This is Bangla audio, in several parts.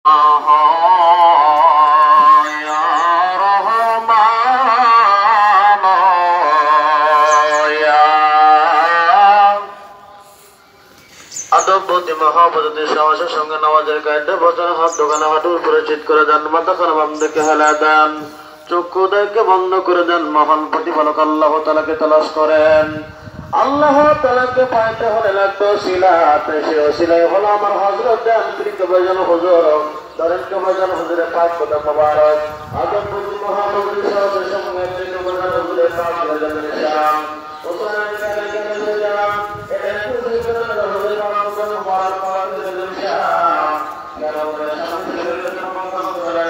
সাহসের সঙ্গে নামাজের কায়দা বছর হাত দোকানে হাঁটুর উপরে চিৎ করে দেন, মাথা খানা বাম দিকে হেলা দেন, চক্ষুদেরকে বন্ধ করে দেন। মহান প্রতিপালক আল্লাহ তাআলাকে তালাশ করেন। আল্লাহ তাআলাকে পাইতে হলে লাগতো ওসিলাত, সে ওসিলাই হলো আমার হযরত জানপ্রিয় ভাইজান হুজুর ধরেন কে ভাইজান হুজুরের পাক কথা মোবারক আদম প্রতি মহানবী সাহসের সঙ্গে প্রিয় ভাইজান হুজুরের পাক ভাইজানের শাম ওসমান কালাকে জানাম এটা খুবই সুন্দর হুজুরের পাক মোবারক ভাইজানের শাম যারা বলে শান্তির জন্য মানব করে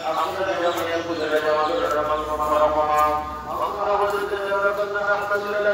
আপনাদের জন্য হুজুরের জবাব রহমান মোবারক Allah wajibkan kepada kita Rasulullah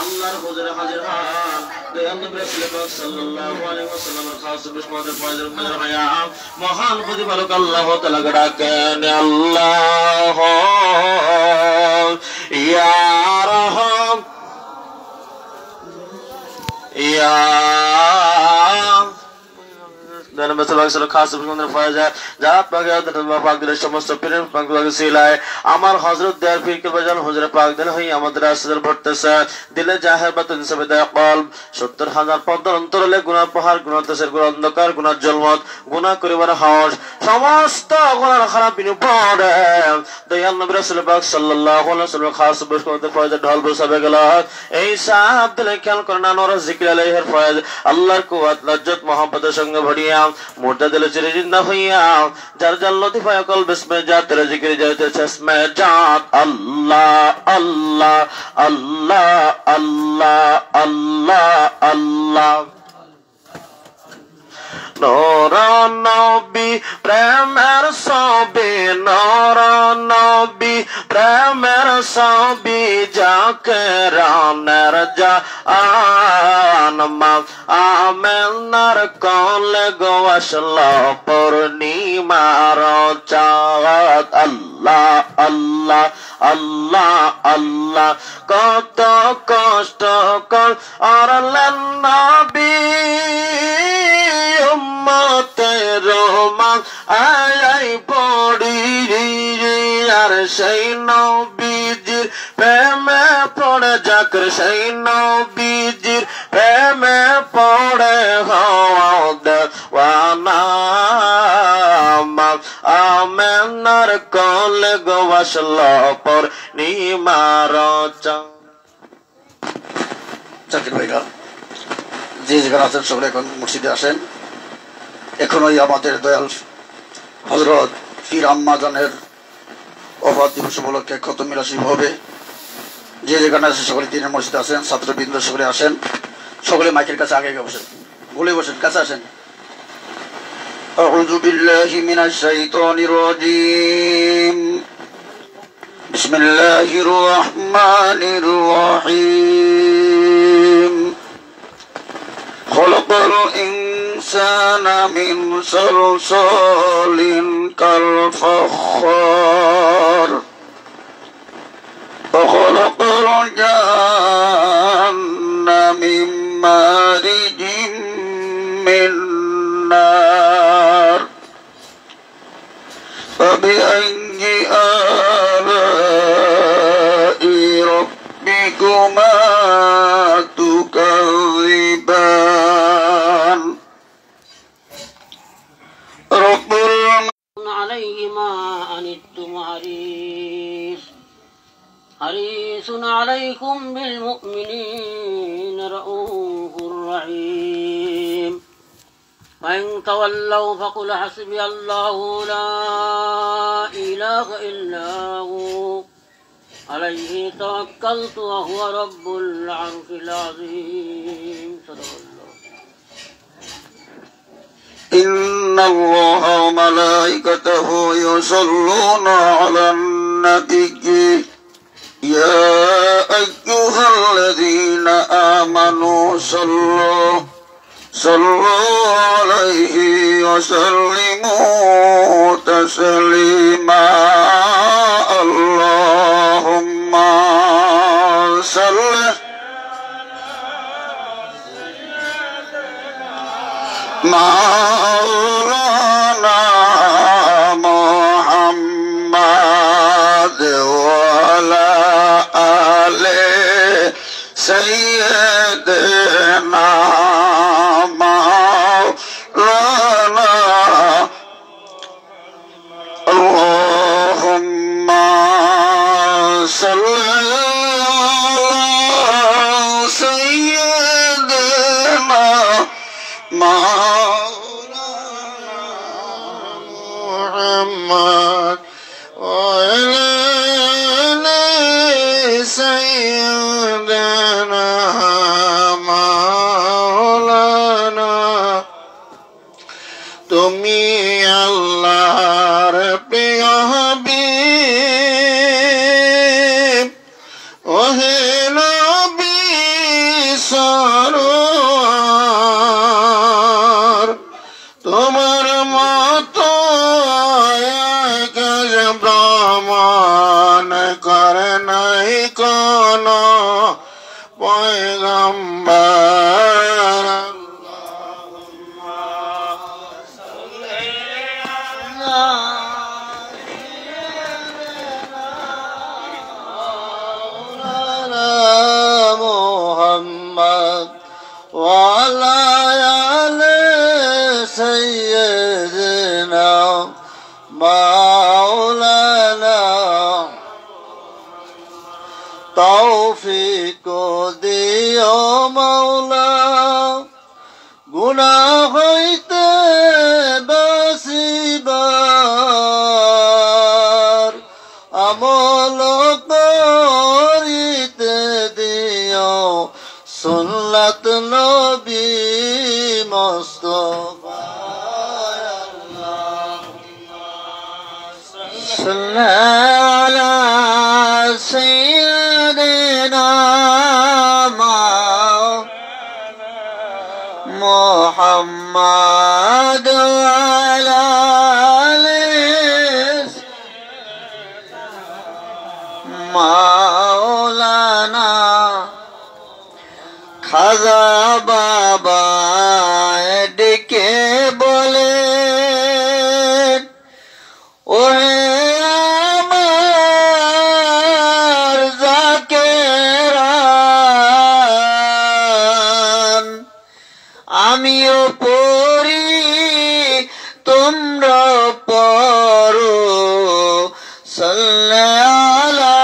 আল্লাহর হুজুরে হাজির হন দয়ালু রাসূল পাক সাল্লাল্লাহু আলাইহি ওয়াসাল্লামের খাস বিসমাদের ফয়জের মায়া মহান প্রতিপালক আল্লাহ তাআলাকে ডাকেন আল্লাহ ইয়া রাহম ইয়া আমার হযরত দেয়ার পীর কেবল হুজুরে পাক দিল হই আমাদের আসর ভরতেছে দিলে জাহের বাতিন সবেদা কলব ৭০,০০০ পর্দার অন্তরালে গুনাহ পাহাড় গুনাহ দেশের গুনাহ অন্ধকার গুনাহ জলমত গুনাহ করিবার হাওস সমস্ত গুনাহ খারাপ বিনু পড়ে দয়াল নবী রাসূল পাক সাল্লাল্লাহু আলাইহি ওয়াসাল্লাম খাস বরকতের ফয়জা ঢল বসাবে গেল এই সাহাব দিলে খেয়াল করেন নর জিকির আলাইহির ফয়জ আল্লাহর কুওয়াত লজ্জত মোহাব্বতের সঙ্গে ভরিয়া মুর্দা দিলে চিরে জিন্দা হইয়া যার যার লতিফা কল বিসমে জাত তেরে জিকির যাইতে চশমে জাত আল্লাহ আল্লাহ আল্লাহ আল্লাহ আল্লাহ আল্লাহ নূর নবী প্রেমের ছবি নূর নবী প্রেমের ছবি যাকে রানের জান মা আমেনার কোলে গো আসলো পূর্ণিমার চাঁদ আল্লাহ আল্লাহ আল্লাহ আল্লাহ কত কষ্ট করলেন নবী উম্মতের মা আই পড়ি আর সেই নবীজির প্রেমে পড়ে যাকর সেই নবীজির প্রেমে পড়ে হওয়ানা আমেনার কোলে গো আসলো পূর্ণিমার চাকরি ভাইরা যে যেখানে আছেন সকলে এখন মসজিদে আসেন। এখনই আমাদের দয়াল হযরত পীর আম্মাজানের ওফাত দিবস উপলক্ষে খতম মিলাসিব হবে। যে যেখানে আছে সকলে দিনের মসজিদে আসেন, ছাত্রবৃন্দ সকলে আসেন, সকলে মাইকের কাছে আগে বসেন, বলে বসেন, কাছে আসেন। আউযু বিল্লাহি মিনাশ শাইতানির রাজীম বিসমিল্লাহির রহমানির রহিম خلق الإنسان من صلصال كالفخار وخلق الجن من مارج من نار فبأي آلاء ربكما تكذبان رب عليه ما عنتم حريص عليكم بالمؤمنين رؤوف رحيم وإن تولوا فقل حسبي الله لا إله إلا هو عليه توكلت وهو رب العرش العظيم صدق الله. إن الله وملائكته يصلون على النبي يا أيها الذين آمنوا صلوا عليه وسلموا تسليما اللهم صل مولانا محمد وعلى آل سيدنا مولانا اللهم صل على سيدنا محمد وعلى آل سيدنا مولانا তুমি আল্লাহর প্রিয় হাবিব ওহে নবী সরোয়ার তোমার মতো কাজ প্রমাণ করে নাই কোন পয়গম্বর محمد وعلى آل سيدنا مولانا তৌফিক দিও মাওলা গুনাহ হইতে বাঁচিবার আমল করিতে দিও সুন্নাত নবী মুস্তাফা সাল্লাল্লাহু সাইয়্যিদিনা মুহাম্মদ ওয়ালা আলিহি মাওলানা খাজা বাবা ডেকে বলে ওহে আমার জাকেরান আমিও পড়ি তোমরা পড়ো সাল্লাল্লাহু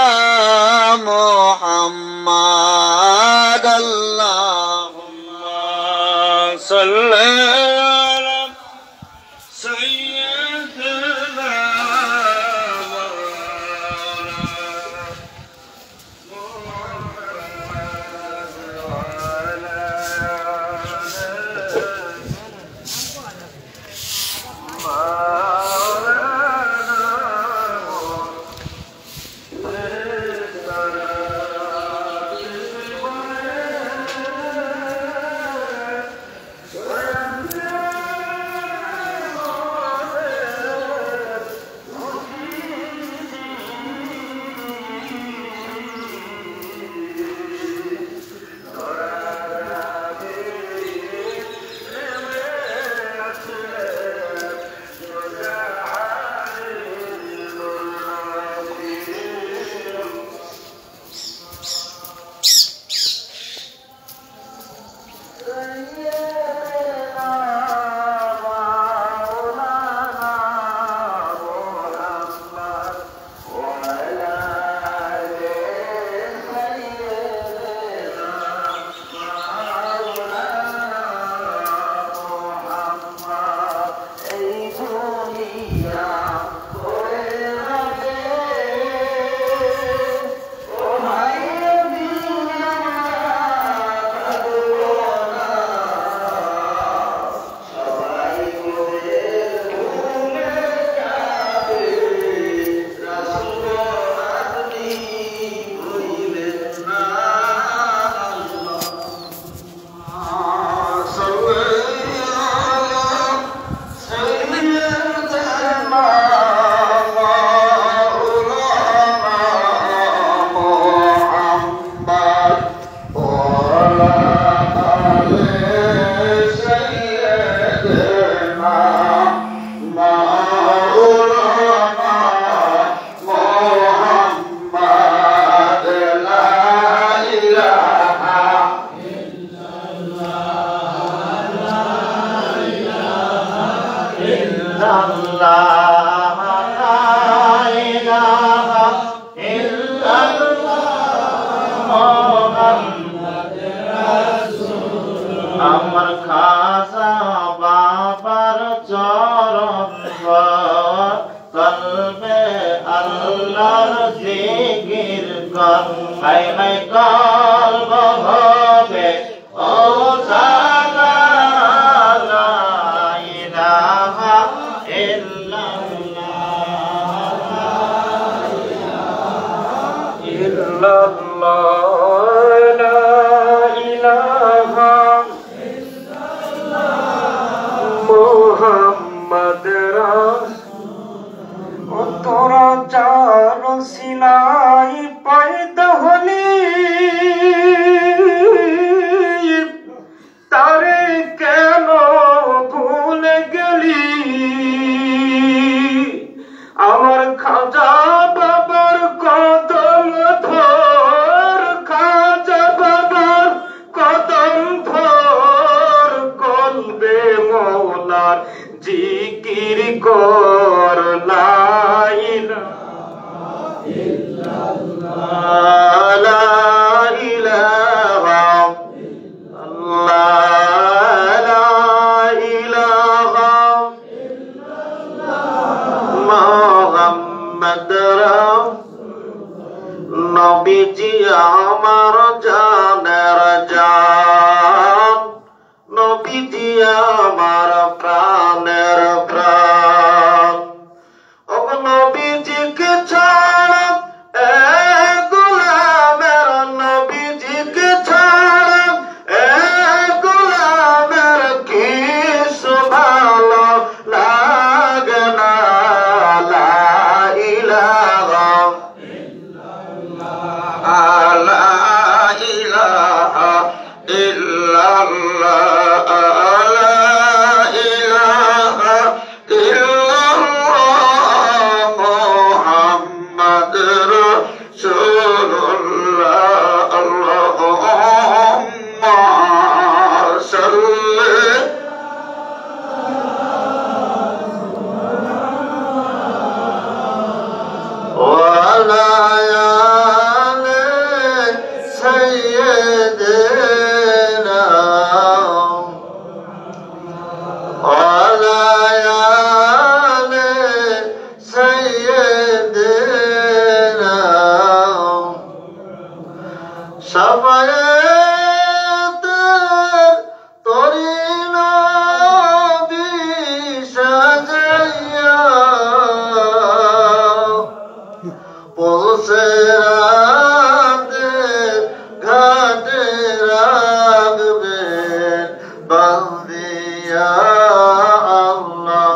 মুহাম্মদ আল্লাহুম্মা রে আল্লাহর জিকির কর হায় হায় কলব হবে ও সারা লা ইলাহা ইল্লাল্লাহ লা ইলাহা মুহাম্মদ রাসূল তোরা চার সিলাই পয়দা হলি তারে কেন ভুলে গেলি আমার খাজা বাবার কদম ধর খাজা বাবার কদম ধর কলবে মওলার জিকির কর লা ইলাহা ইল্লাল্লাহ লা ইলাহা ইল্লাল্লাহ লা ইলাহা মুহাম্মদ নবীজি আমার জানের জান নবীজি আমার প্রাণের প্রাণ ও নবীজিকে ছাড়া এ গোলামের নবীজিকে ছাড়া এ গোলামের কিছু ভালো লাগে না লা ইলাহা লা ইলাহা ইল্লাল্লাহ লা ইলাহা ইল্লাল্লাহ মুহাম্মাদুর রাসূলুল্লাহ আল্লাহুম্মা সাল্লি ওয়ালা سيدنا وعلى آل سيدنا شفاعت طرينا بشجيا পৌঁছেরাত ঘাটে রাখবেন বান্দিয়া আল্লাহ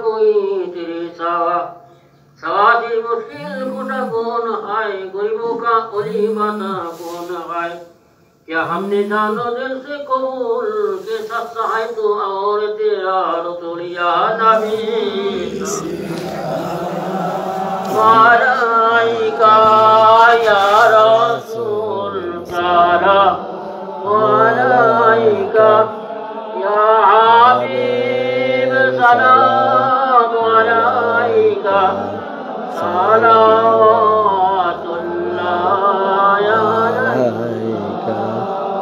कोई तेरे सावा सवादी मुश्किल कुटा कौन है गरीबों का ओली बाता कौन है क्या हमने जानो दिल से कबूल के सब सहाय तो और तेरा रसूल या नबी मलाइका या रसूल सलाम मलाइका या हबीब सलाम मलाइका सलावतुल्लाह या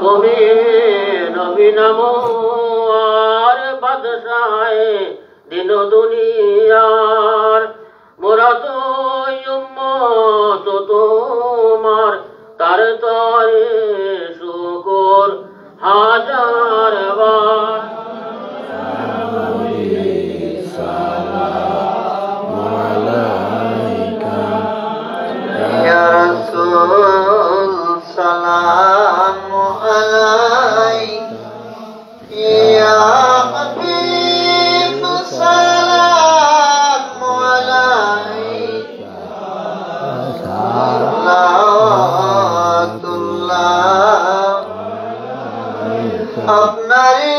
তুমি নবী নামো আর বাদশাহে দিন দুনিয়ার মোরা তো উম্মত তোমার তার তরে শুকর হাজার বার ইয়া রাসূল সালাম يا حبيب سلام عليك صلوات الله আপনারে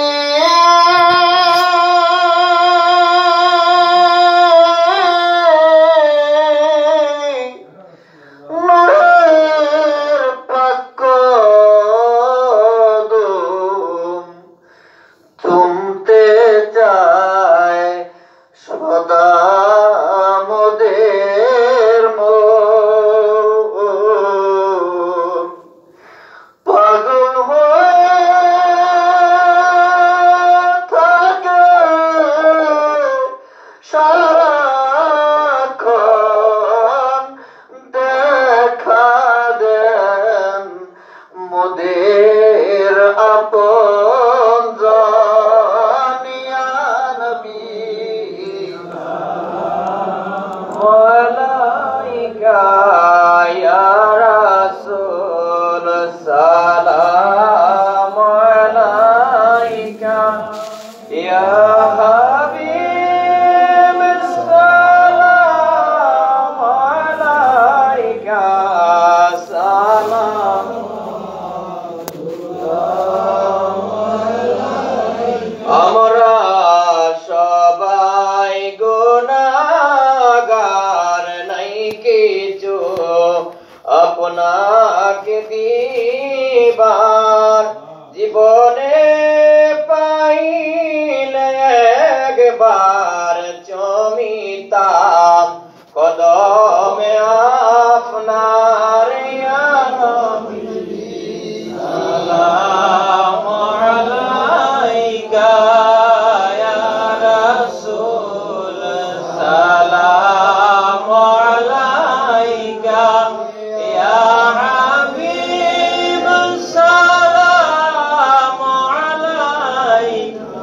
আপনাকে দিবার জীবনে পাইলে একবার চমিতাম কদমে আপনার ইয়া নবী সালাম আলাইকা ইয়া রাসূল সালাম আলাইকা ইয়া হাবিব সালাম আলাইকা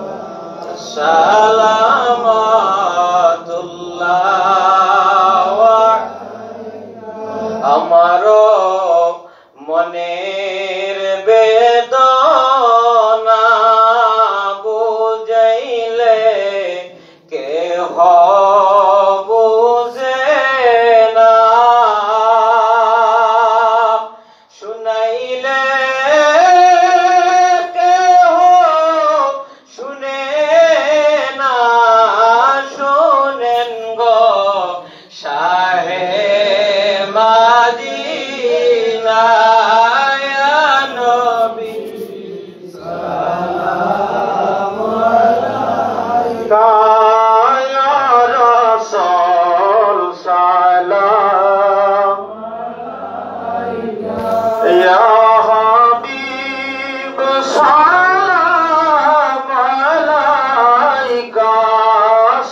সালামাতুল্লাহ আমারো মনের বেদনা বুঝাইলে কেহ বুঝে না শুনাইলে কেহ শুনে না শোনেন গো শাহে মাদিনা ইয়া নবী সালাম আলাইকা ইয়া রাসূল সালাম আলাইকা ইয়া হাবিব সালাম আলাইকা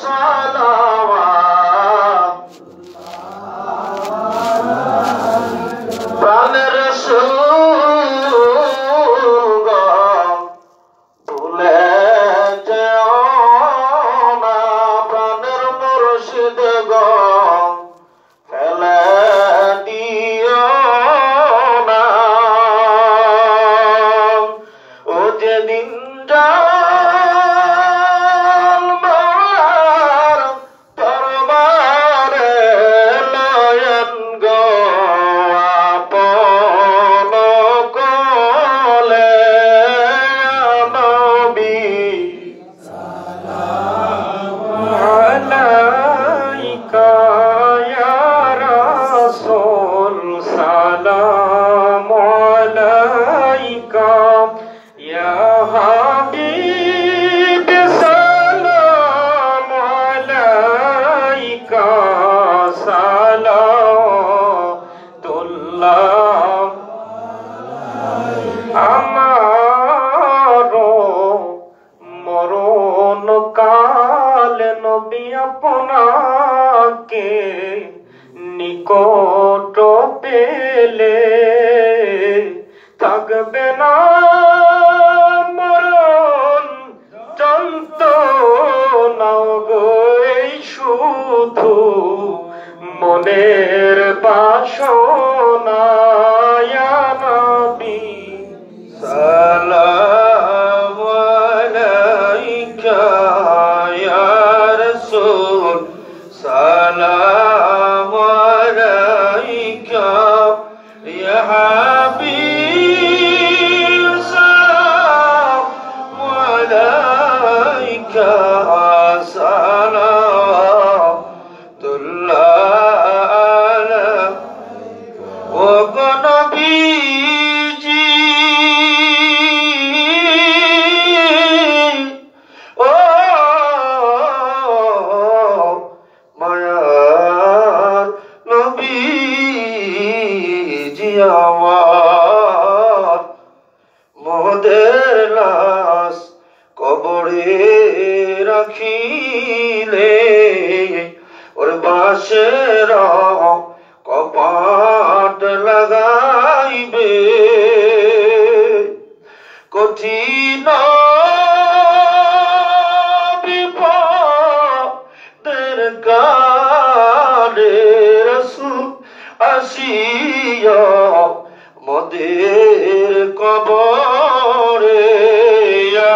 সালাওয়াত প্রাণের সুগ ভুলে যেও না প্রাণের মুর্শিদ গো ফেলে দিও না ও যেদিন জাল বাংলার সালাম আলাইকা ইয়া হাবিব সালাম আলাইকা সালাতুল্লাহ আমারো মরণ কাল নবী আপনাকে নিকট পেলে থাকবে না মরণ যন্ত্রণা গো এই শুধু মনের বাসনা ইয়া নবী সালাম আলাইকা ইয়া রাসূল সালাম আলাইকা ইয়া হাবিব সালাম আলাইকা সালাতুল্লাহ ও নবীজি ও মায়ার নবীজি আমার মোদের লাশ কবরে রাখিলে ওর বাসের কপাট লাগাইবে কঠিন বিপদের কালে রাসূল আসিয়া মোদের কবরে ইয়া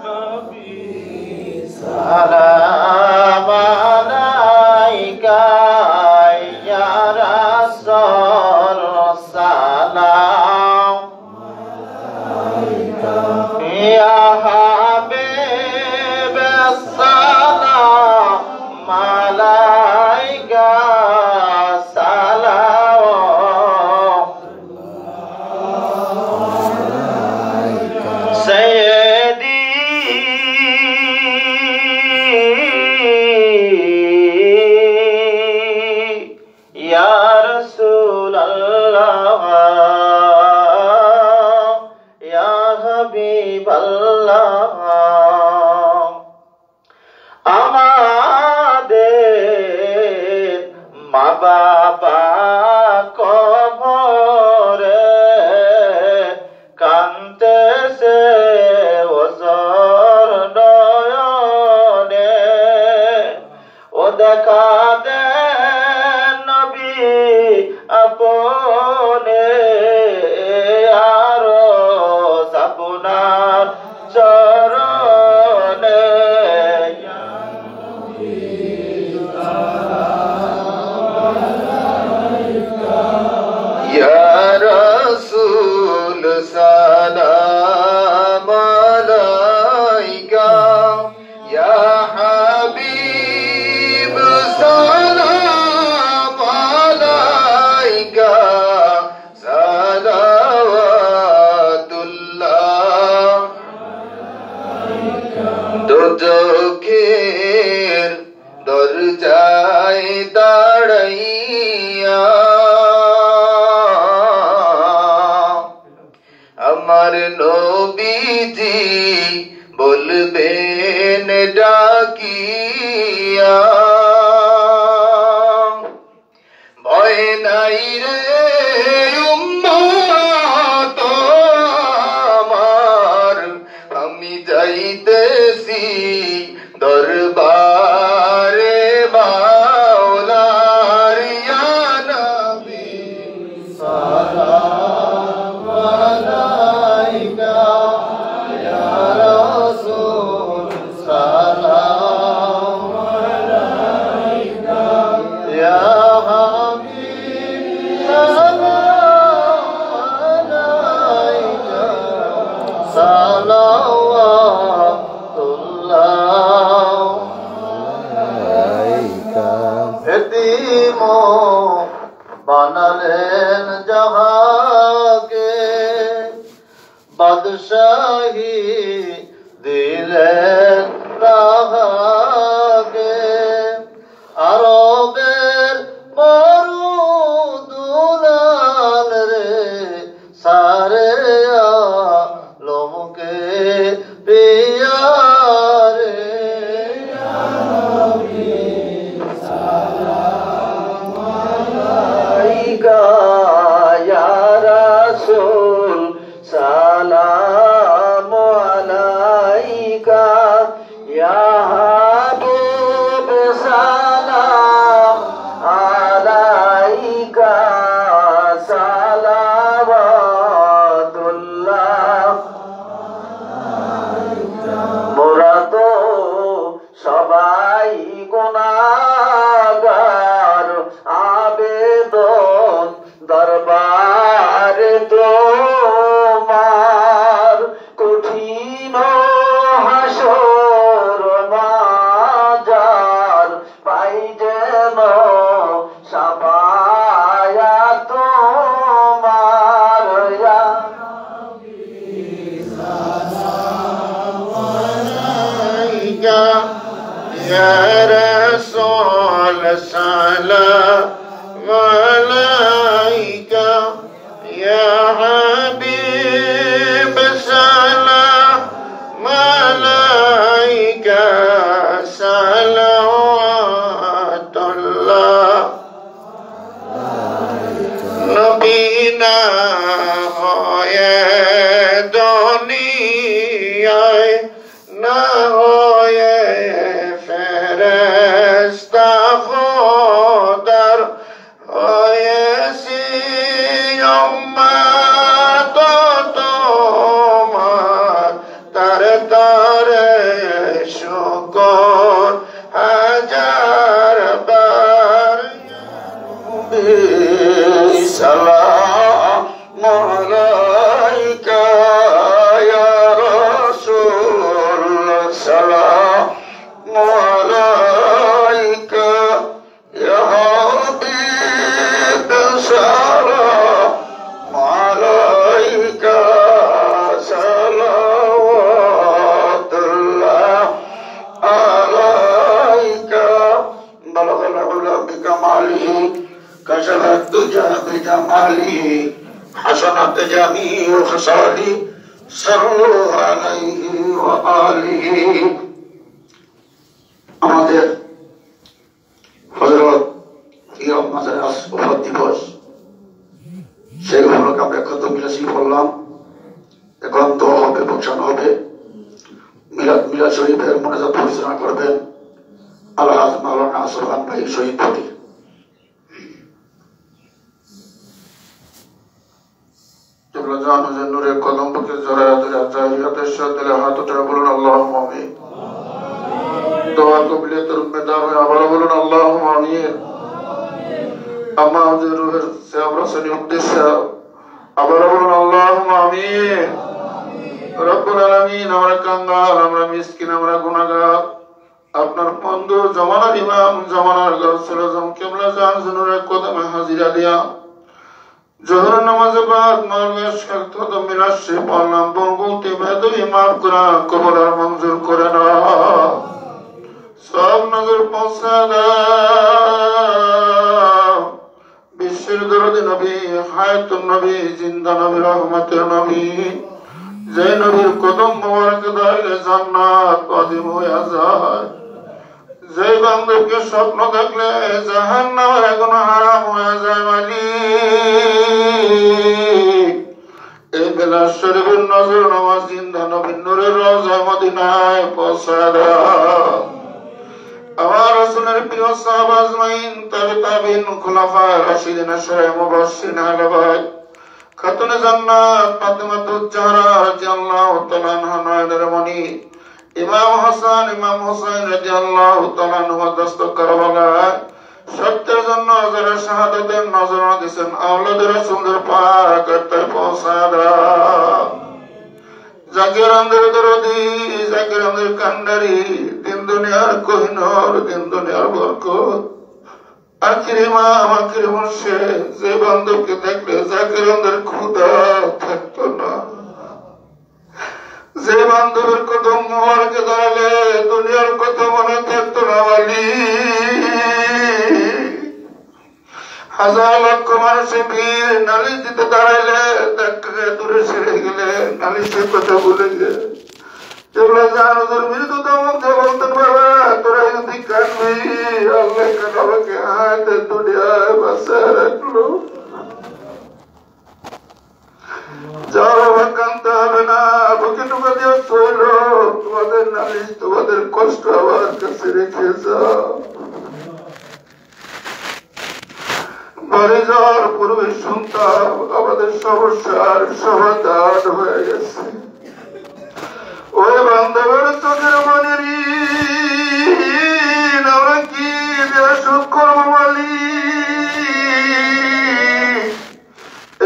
নবী সালাম আলাইকা ইয়া রাসূল সালাম আলাইকা ইয়া হাবিব সালাম আলাইকা সালাম সাইয়্যিদি ইয়া রাসূলুল্লাহ ইয়া হাবিবাল্লাহ আমাদের মা বাবা কবরে কান্দেছে ওজর নয়নে ও দেখা দে নবী আপনে আরো আপনার চরণে ইয়া রাসূল সালাম আলাইকা ইয়া হাবিব সালাম আলাইকা সালাওয়াতুল্লাহ দোজখের দরজায় দাঁড়াইয়া আমার নবীজি বলবেন ডাকিয়া ভয় নাই রে উম্মত আমার আমি যাইতেছি দরবারে মাওলার ইয়া নবী সালাম আলাইকা ইয়া রাসূল বাদশাহী দিলেন রাহাকে আরবের মরু দুলাল রে সারে আলমকে পিয়া রে ইয়া রাসূল সালাম আলাইকা ইয়া হাবিব সালাম আলাইকা সালাওয়াতুল্লাহ মোরা তো সবাই গুনাহগার আবেদন দরবারে তোমার কঠিন হাসর মাজার পাই যেন সাফায়াত তোমার ইয়া يا رسول سلام عليك يا حبيب سلام عليك صلوات الله نبينا হয়ে দুনিয়ায় না হয়ে ফেরেশতা খোদার হয়েছি উম্মত তোমার তার তারে শুকর হাজার বার সালাম আলাইকা ইয়া রাসূল সালাম আলাইকা ইয়া হাবিব সালাম আলাইকা সালাওয়াতুল্লাহ আলাইকা বালাগাল উলা বিকামালিহি কাশাফাত দুজা বিজামালিহি হাসানাত জামিউ খাসালি সাল্লু আলাইহি ওয়া আলিহি আমাদের হযরত ইমাম মাজারে ওফাত দিবস সেগুলোকে আমরা কত মিলাসি বললাম এখন তো হবে বসানো হবে মিলাদ শরীফের মোনাজাত পরিচালনা করবেন আলহাজ মাওলানা আসর খান ভাই শহীদ ফটি নূরের কদম বুকে জড়ায় হাতের সাথে হাত উঠে বলুন আল্লাহুম্মা আমিন দোয়া কবুলিয়তের উম্মেদার হয়ে আবার বলুন আল্লাহুম্মা আমিন আমাদের রূহের সেবা রসনের উদ্দেশ্যে আবার বলুন আল্লাহুম্মা আমিন রব্বুল আলামিন আমরা কাঙ্গাল আমরা মিসকিন আমরা গুনাহগার আপনার বন্ধু জামানার ইমাম জামানার গাউসুল আজম কিবলা জান হুজুরের কদমে হাজিরা দিয়া জোহর নামাজে বাদ মাওলানা শেখ তদম মিলাদ শরীফ পড়লাম বলতে বেদবি মাফ করা কবুল আর মঞ্জুর করে না সব নজর পৌঁছা দাও বিশ্বের দরদি নবী হায়াতুন নবী জিন্দা নবী রহমতের নবী যে নবীর কদম মোবারক দাইলে জান্নাত ওয়াজিব হয়ে যায় যে বান্ধবকে স্বপ্ন দেখলে জাহান্নামের আগুন হারাম হয়ে যায় মালিক এই বেলা শরীফের নজর নামাজ জিন্দা নবীর নূরের রওজা মদিনায় পৌঁছা দাও আমার রাসূলের প্রিয় সাহাবা আজমাইন তাবিঈন খুলাফায়ে রাশিদিন আশরায়ে মুবাশশিরিন আলাবাই খাতুনে জান্নাত ফাতেমাতুজ জাহরা রাদিয়াল্লাহু তাআলা আনহা নয়নের মণি ইমাম হাসান ইমাম হুসাইন রাদিয়াল্লাহু তাআলা আনহু দস্ত কারবালা সত্যের জন্য যারা শাহাদাতের নজরানা দিয়েছেন আওলাদের রাসূলের পাক আত্মায় পৌঁছা দাও জাকির আমাদের দরদি জাকির আমাদের কান্ডারি দিন দুনিয়ার কোহিনূর দিন দুনিয়ার বরকত আখির ইমাম আখির মুর্শিদ যে বান্ধবকে দেখলে জাকির আমাদের ক্ষুধা থাকতো না দুনিয়ার কথা মনে থাকতো না বলি হাজার লক্ষ মানুষের ভিড় নালিশ দিতে দাঁড়াইলে দূরে সেরে গেলে নালিশের কথা বলে গে যেগুলো জানো তোর মৃত্যুর মধ্যে বলতেন বাবা তোরা যদি কানবি আল্লাহ কেন আমাকে হাতে দুনিয়ায় বাসায় রাখলো যাও বাবা কানতে হবে না বুকে টুকা দিয়ে শৈল তোমাদের নালিশ তোমাদের কষ্ট আমার কাছে রেখে যাও বাড়ি যাওয়ার পূর্বে শুনতাম আমাদের সমস্যার সমাধান হয়ে গেছে ওই বান্ধবের চোখের মনের আমরা কি সুখ করবো বলি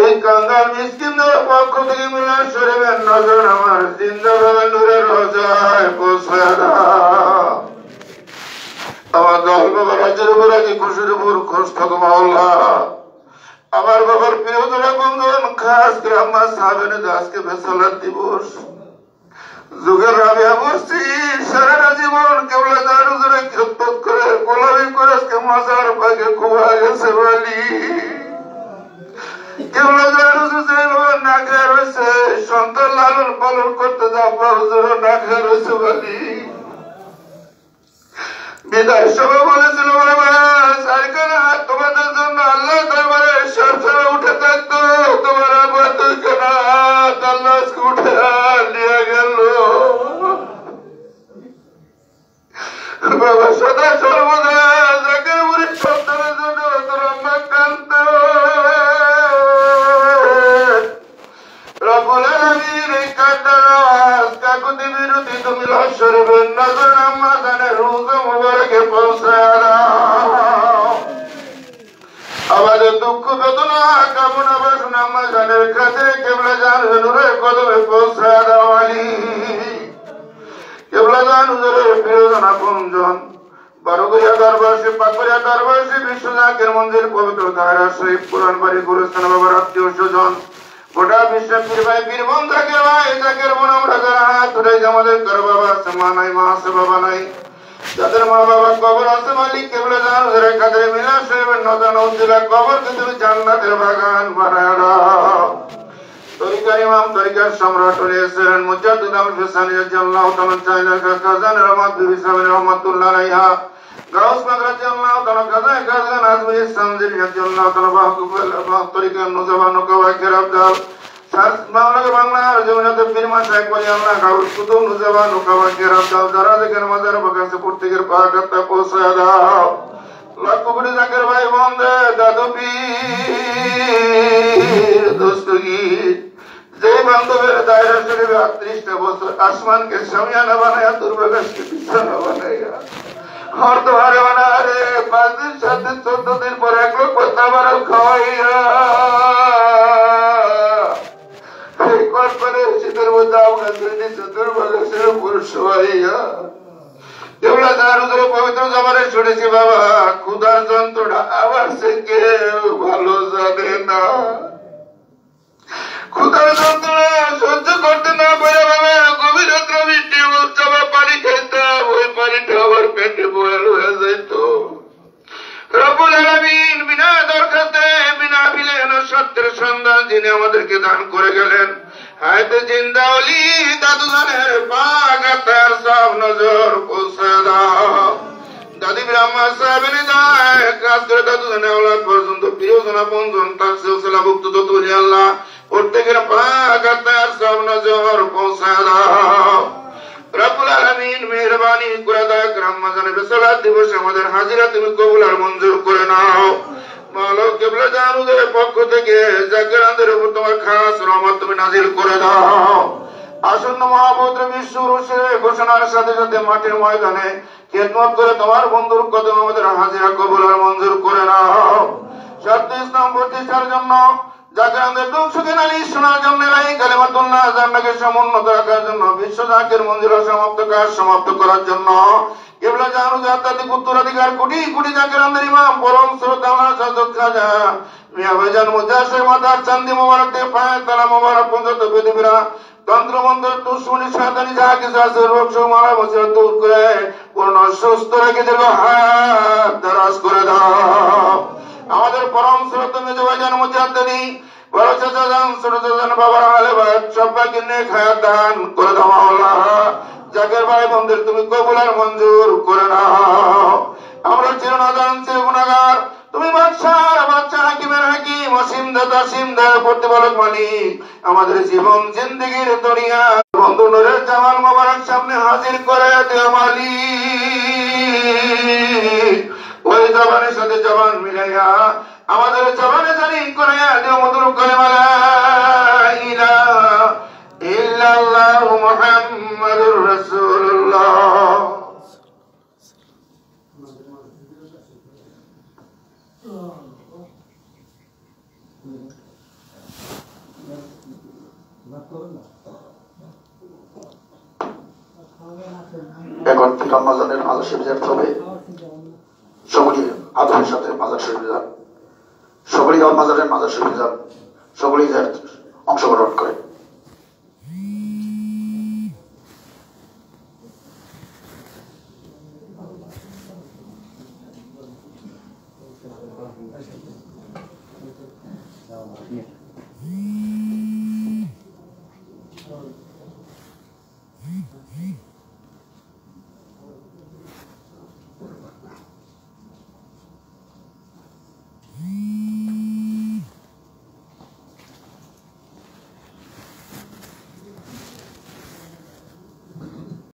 এই কাঙ্গাল মিসকিনদের পক্ষ থেকে মিলান শরীফের নজর আমার জিন্দাবাদ নূরের রোজায় পৌঁছায় দাও আমার দল বাবা রাজ্যের উপর আগে খুশির উপর খোঁজ থাকো মাওলা আমার বাবার প্রিয় তোরা বন্ধন খাস করে আমার সাবেনে দাসকে বেসালার দিবস যুগের রাবিয়া মসজিদ সারাটা জীবন কেবল দারু জোরে খেদমত করে গোলামি করে আজকে মজার পাকে খুয়া গেছে বলি কেবল দারু জোরে না খেয়ে রয়েছে সন্তান লালন পালন করতে যাবো হুজুর না খেয়ে রয়েছে বলি বিদায় সভা বলেছিল তোমাদের জন্য আল্লাহ দরবারে সবসময় উঠে থাকতো তোমার আবার দুই কেনা আল্লাহ উঠে নিয়ে গেল বাবা সদা সর্বদা জাকের মুড়ি সন্তানের জন্য তোর আম্মা কান্ত রব্বুল আলামিন এই কান্নার আওয়াজ কাকুতি বিরতি তুমি শরীফের নজর আম্মা জানের রোজা মুবারকে পৌঁছায় দাও আমাদের দুঃখ বেদনা কামনা বাসনা আম্মা জানের কাছে কেবলা জান হুজুরের কদমে পৌঁছায় দাও আলী কেবলা জান হুজুরের প্রিয়জন আপনজন বারোগরিয়া দরবারসে পাকরিয়া দরবারসে বিশ্ব জাকের মন্দির পবিত্র দায়রা শরীফ পুরান বাড়ি গুরুস্থান বাবার আত্মীয় স্বজন গোটা বিশ্ব পীর ভাই পীর বোন জাকের ভাই জাকের বোন আমরা যারা হাত ধরে আমাদের কারো বাবা আছে মা নাই মা আছে বাবা নাই যাদের মা বাবা কবর আছে মালিক কেবলে জান ধরে কাদের মিলা শরীফের নজর উদ্দিলা কবরকে তুমি জান্নাতের বাগান বানায় দাও তরিকার ইমাম তরিকার সম্রাট হয়েছিলেন মুজাদ্দিদ আল ফিসানি রাদিয়াল্লাহু তাআলা চাইনা খাজান রহমত বিবি সামিন রহমাতুল্লাহ আলাইহা গাউস পাক রাদিয়াল্লাহু তাআলা খাজান আজমি সামজি রাদিয়াল্লাহু তাআলা বাহুকুল তরিকার নজবান কওয়াকির আবদাল সার বাংলার জমিনাতে পীর মাশায়েখ ওলি আল্লাহ গাউস কুতুব নজবান কওয়াকির আবদাল যারা দেখেন মাজার বাগাসে প্রত্যেকের পাকাতে পৌঁছায় দাও লাখ কোটি জাকের ভাই বন্ধে দাদু পীর দোস্তগীর যে বান্ধবের দায়রা শরীফে 38টা বছর আসমানকে সামিয়ানা বানায়া দুর্বাগাসকে বিছানা বানাইয়া হরদোয়ারে বানারে 5 দিন 7 দিন 14 দিন পর 1 লক্ষ তাবারক খাওয়াইয়া এই কল্পনের শীতের মধ্যে আপনাদের নিচে দুর্বাগাসের উপর শোয়াইয়া কেবলা দারু ধরে পবিত্র জবানে শুনেছি বাবা ক্ষুধার যন্ত্রণা আবার সে কেউ ভালো জানে না ক্ষুধার যন্ত্রণা সহ্য করতে না পারে বাবা গভীর রাত্রে আমি টিউবওয়েল চাপা পানি খেতাম ওই পানিটা আমার পেটে বয়াল হয়ে যেত রব্বুল আলামিন বিনা দরখাস্তে বিনা বিলেন সত্যের সন্ধান যিনি আমাদেরকে দান করে গেলেন হায়তে জিন্দা ওলি দাদু জানের পাক তার সব নজর পৌঁছে দাও দাদি ব্রাহ্মা সাহেবের দায় কাজ করে দাদু জানের ওলাদ পর্যন্ত প্রিয়জন আপনজন তার সিলসিলা ভুক্ত যত ওলি আল্লাহ প্রত্যেকের পাক তার সব নজর পৌঁছে দাও রব্বুল আলামিন মেহেরবানি করে দয়া করে রমজানের বিসালাত দিবসে আমাদের হাজিরা তুমি কবুল আর মঞ্জুর করে নাও মাওলা কিবলা জানুদের পক্ষ থেকে জাকিরানদের উপর তোমার খাস রহমত তুমি নাজিল করে দাও আসন্ন মহাপুত্র বিশ্ব রুশে ঘোষণার সাথে সাথে মাটির ময়দানে খেদমত করে তোমার বন্ধুর কদমে আমাদের হাজিরা কবুল আর মঞ্জুর করে নাও সত্য ইসলাম প্রতিষ্ঠার জন্য জাকিরানদের দুঃখ সুখে নালিশ শোনার জন্য এই কালিমাতুল্লাহ জান্নাকে সমুন্নত রাখার জন্য বিশ্ব জাকির মঞ্জুর সমাপ্ত কাজ সমাপ্ত করার জন্য কিবলা জানু জাতাতি উত্তরাধিকার কোটি কোটি জাকিরানদের ইমাম পরম শ্রদ্ধা সাজত খাজা মিয়া ভাইজান মুজাহিদ মাতার চান্দি মোবারক দে পায় তালা মোবারক পঞ্জত বেদিবরা তন্ত্রমন্ত্র দুশ্মনী শয়তানি যা কিছু আছে রোগ মারা বসে দূর করে পূর্ণ সুস্থ রেখে দিল হাত দারাজ করে দাও। আমাদের পরম শ্রদ্ধ মেজবাজান মুজাদ্দিদি বড় চাচা যান ছোট চাচা বাবা আলে ভাই সবাইকে নেক হায়াত দান করে দাও মাওলা। জাকের ভাই বন্ধুর তুমি কবুল আর মঞ্জুর করে নাও। আমরা চিরনাদান চির গুনাহগার, তুমি বাদশার বাদশা হাকিমের হাকিম অসীম দাতা সীম দাতা প্রতিপালক মালিক। আমাদের জীবন জিন্দেগির দুনিয়া বন্ধু নূরের জামাল মোবারক সামনে হাজির করে দিও মালিক। ওই জবানের সাথে জবান মিলাইয়া আমাদের জবানে জারি করে দিও মধুর কালেমা লা ইলাহা ইল্লাল্লাহু মুহাম্মাদুর রাসূলুল্লাহ। এখন থেকে রমজানের মাজার শরীফ যেতে হবে, সকলেই আদরের সাথে মাজার শরীফে যান, সকলেই মাজারের মাজার শরীফে যান, সকলেই অংশগ্রহণ করে।